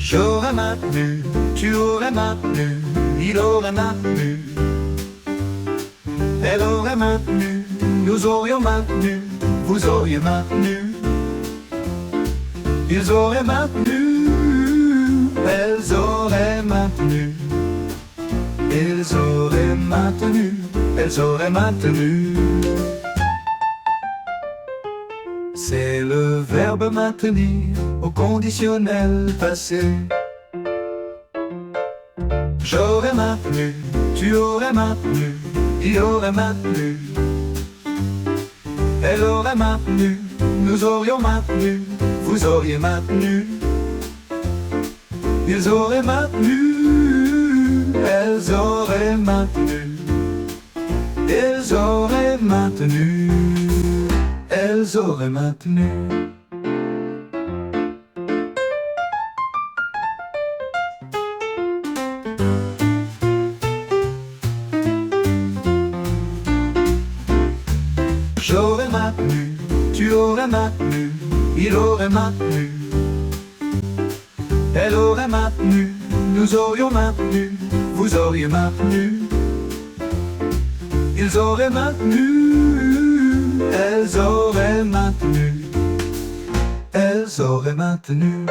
J'aurais maintenu, tu aurais maintenu, il aurait maintenu, elle aurait maintenu, nous aurions maintenu, vous auriez maintenu, ils auraient maintenu, elles auraient maintenu, ils auraient maintenu, elles auraient maintenu. C'est le verbe maintenir au conditionnel passé. J'aurais maintenu, tu aurais maintenu, il aurait maintenu, elle aurait maintenu, nous aurions maintenu, vous auriez maintenu, ils auraient maintenu, elles auraient maintenu, ils auraient maintenu, elles auraient maintenu. J'aurais maintenu, tu aurais maintenu, il aurait maintenu, elle aurait maintenu, nous aurions maintenu, vous auriez maintenu, ils auraient maintenu, elles auraient maintenu, elles auraient maintenu.